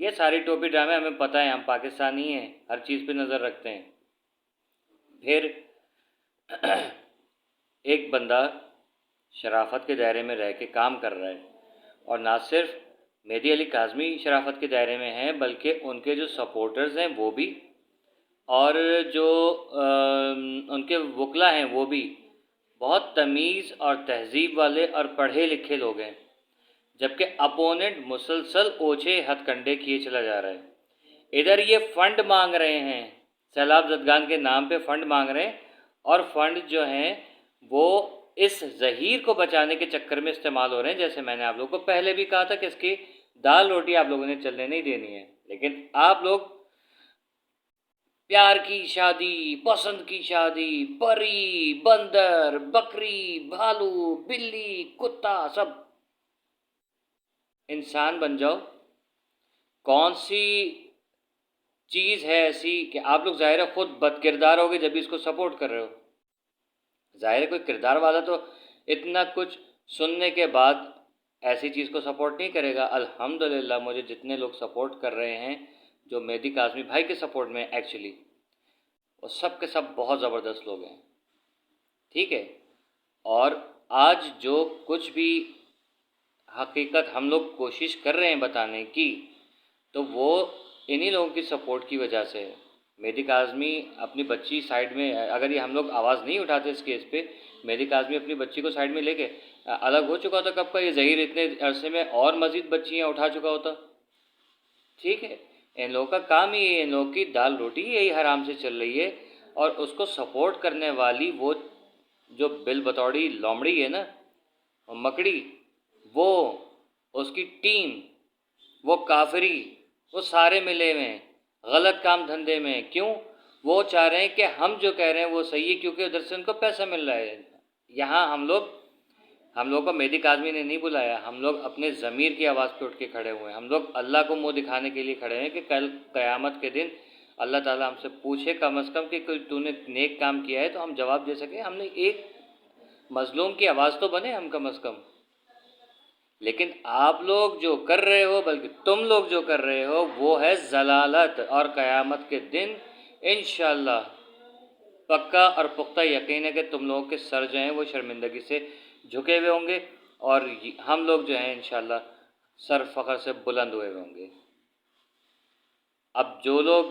یہ ساری ٹوپی ڈرامے ہمیں پتہ ہے، ہم پاکستانی ہیں، ہر چیز پہ نظر رکھتے ہیں۔ پھر ایک بندہ شرافت کے دائرے میں رہ کے کام کر رہا ہے، اور نہ صرف مہدی علی کاظمی شرافت کے دائرے میں ہیں بلکہ ان کے جو سپورٹرز ہیں وہ بھی، اور جو ان کے وکلا ہیں وہ بھی بہت تمیز اور تہذیب والے اور پڑھے لکھے لوگ ہیں، جبکہ اپوننٹ مسلسل اوچھے ہتھ کنڈے کیے چلا جا رہا ہے۔ ادھر یہ فنڈ مانگ رہے ہیں، سیلاب زدگان کے نام پہ فنڈ مانگ رہے ہیں، اور فنڈ جو ہیں وہ اس ظہیر کو بچانے کے چکر میں استعمال ہو رہے ہیں۔ جیسے میں نے آپ لوگوں کو پہلے بھی کہا تھا کہ اس کی دال روٹی آپ لوگوں نے چلنے نہیں دینی ہے، لیکن آپ لوگ پیار کی شادی، پسند کی شادی، پری، بندر، بکری، بھالو، بلی، کتا، سب انسان بن جاؤ۔ کون سی چیز ہے ایسی کہ آپ لوگ ظاہر ہے خود بد کردار ہوگے جب بھی اس کو سپورٹ کر رہے ہو؟ ظاہر ہے کوئی کردار والا تو اتنا کچھ سننے کے بعد ایسی چیز کو سپورٹ نہیں کرے گا۔ الحمدللہ مجھے جتنے لوگ سپورٹ کر رہے ہیں، جو مہدی کاظمی بھائی کے سپورٹ میں ایکچولی، وہ سب کے سب بہت زبردست لوگ ہیں، ٹھیک ہے۔ اور آج جو کچھ بھی حقیقت ہم لوگ کوشش کر رہے ہیں بتانے کی، تو وہ انہی لوگوں کی سپورٹ کی وجہ سے ہے۔ مہدی کاظمی اپنی بچی سائیڈ میں، اگر یہ ہم لوگ آواز نہیں اٹھاتے اس کیس پہ، مہدی کاظمی اپنی بچی کو سائیڈ میں لے کے الگ ہو چکا ہوتا کب کا۔ یہ ظہیر اتنے عرصے میں اور مزید بچیاں اٹھا چکا ہوتا، ٹھیک ہے۔ ان لوگوں کا کام ہی ہے، ان لوگوں کی دال روٹی یہی حرام سے چل رہی ہے، اور اس کو سپورٹ کرنے والی وہ جو بل بطوڑی لومڑی ہے نا، مکڑی، وہ اس کی ٹیم، وہ کافری، وہ سارے ملے ہوئے ہیں غلط کام دھندے میں۔ کیوں؟ وہ چاہ رہے ہیں کہ ہم جو کہہ رہے ہیں وہ صحیح ہے، کیونکہ ادھر سے ان کو پیسہ مل رہا ہے۔ یہاں ہم لوگ کو مہدی کاظمی نے نہیں بلایا، ہم لوگ اپنے ضمیر کی آواز پہ اٹھ کے کھڑے ہوئے ہیں۔ ہم لوگ اللہ کو منہ دکھانے کے لیے کھڑے ہیں کہ کل قیامت کے دن اللہ تعالیٰ ہم سے پوچھے کم از کم کہ کوئی تو نے نیک کام کیا ہے تو ہم جواب دے سکیں، ہم نے ایک مظلوم کی آواز تو بنے ہم کم از کم۔ لیکن آپ لوگ جو کر رہے ہو، بلکہ تم لوگ جو کر رہے ہو، وہ ہے ضلالت، اور قیامت کے دن انشاءاللہ پکا اور پختہ یقین ہے کہ تم لوگوں کے سر جو ہیں وہ شرمندگی سے جھکے ہوئے ہوں گے، اور ہم لوگ جو ہیں انشاءاللہ سر فخر سے بلند ہوئے ہوں گے۔ اب جو لوگ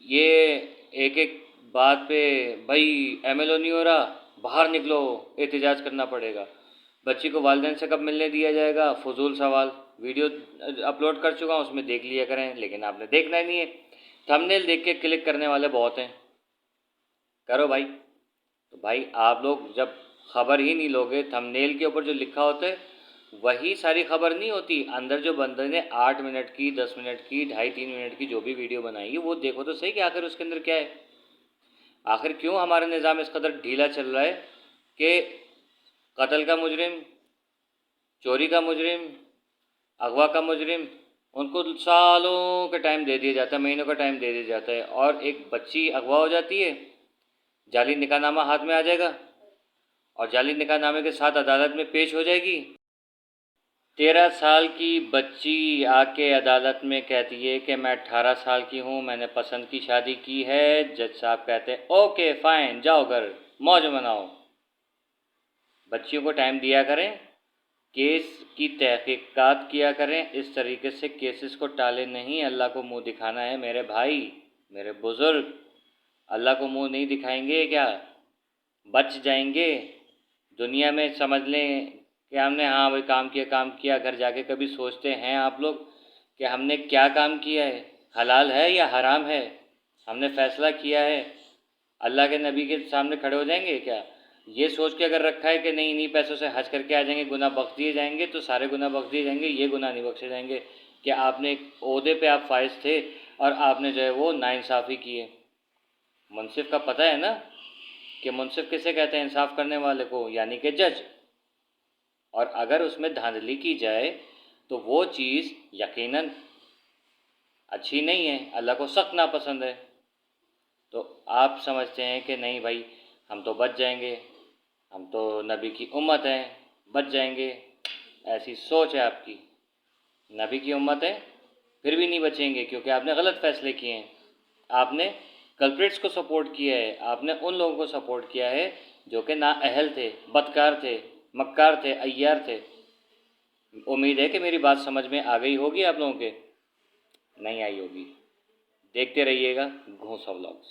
یہ ایک ایک بات پہ بھائی ایم ایل او نہیں ہو رہا، باہر نکلو، احتجاج کرنا پڑے گا، بچی کو والدین سے کب ملنے دیا جائے گا، فضول سوال، ویڈیو اپلوڈ کر چکا ہوں، اس میں دیکھ لیا کریں، لیکن آپ نے دیکھنا ہی نہیں ہے۔ تھمبنیل دیکھ کے کلک کرنے والے بہت ہیں، کرو بھائی۔ تو بھائی آپ لوگ جب خبر ہی نہیں لوگے، تھمبنیل کے اوپر جو لکھا ہوتا ہے وہی ساری خبر نہیں ہوتی، اندر جو بندے نے 8 منٹ کی، 10 منٹ کی، 2.5-3 منٹ کی جو بھی ویڈیو بنائی ہے وہ دیکھو تو صحیح کہ آخر اس کے اندر کیا ہے۔ آخر کیوں ہمارا نظام اس قدر ڈھیلا چل رہا ہے کہ قتل کا مجرم، چوری کا مجرم، اغوا کا مجرم، ان کو سالوں کا ٹائم دے دیا جاتا ہے، مہینوں کا ٹائم دے دیا جاتا ہے، اور ایک بچی اغوا ہو جاتی ہے، جعلی نکاح نامہ ہاتھ میں آ جائے گا، اور جعلی نکاح نامے کے ساتھ عدالت میں پیش ہو جائے گی۔ 13 سال کی بچی آ کے عدالت میں کہتی ہے کہ میں 18 سال کی ہوں، میں نے پسند کی شادی کی ہے، جج صاحب کہتے ہیں اوکے فائن، جاؤ گھر موج مناؤ۔ بچیوں کو ٹائم دیا کریں، کیس کی تحقیقات کیا کریں، اس طریقے سے کیسز کو ٹالے نہیں۔ اللہ کو منہ دکھانا ہے میرے بھائی، میرے بزرگ، اللہ کو منہ نہیں دکھائیں گے کیا بچ جائیں گے؟ دنیا میں سمجھ لیں کہ ہم نے ہاں بھائی کام کیا، گھر جا کے کبھی سوچتے ہیں آپ لوگ کہ ہم نے کیا کام کیا ہے، حلال ہے یا حرام ہے؟ ہم نے فیصلہ کیا ہے، اللہ کے نبی کے سامنے کھڑے ہو جائیں گے کیا یہ سوچ کے اگر رکھا ہے کہ نہیں انہی پیسوں سے حج کر کے آ جائیں گے، گناہ بخش دیے جائیں گے، تو سارے گناہ بخش دیے جائیں گے، یہ گناہ نہیں بخشے جائیں گے کہ آپ نے ایک عہدے پہ آپ فائز تھے اور آپ نے جو ہے وہ ناانصافی کی ہے۔ منصف کا پتہ ہے نا کہ منصف کسے کہتے ہیں؟ انصاف کرنے والے کو، یعنی کہ جج۔ اور اگر اس میں دھاندلی کی جائے تو وہ چیز یقیناً اچھی نہیں ہے، اللہ کو سخت ناپسند ہے۔ تو آپ سمجھتے ہیں کہ نہیں بھائی ہم تو بچ جائیں گے، ہم تو نبی کی امت ہیں، بچ جائیں گے، ایسی سوچ ہے آپ کی۔ نبی کی امت ہے پھر بھی نہیں بچیں گے کیونکہ آپ نے غلط فیصلے کیے ہیں. آپ نے کلپریٹس کو سپورٹ کیا ہے، آپ نے ان لوگوں کو سپورٹ کیا ہے جو کہ نااہل تھے، بدکار تھے، مکار تھے، عیار تھے. امید ہے کہ میری بات سمجھ میں آ گئی ہوگی آپ لوگوں کے. نہیں آئی ہوگی. دیکھتے رہیے گا گھونسا ولاگس.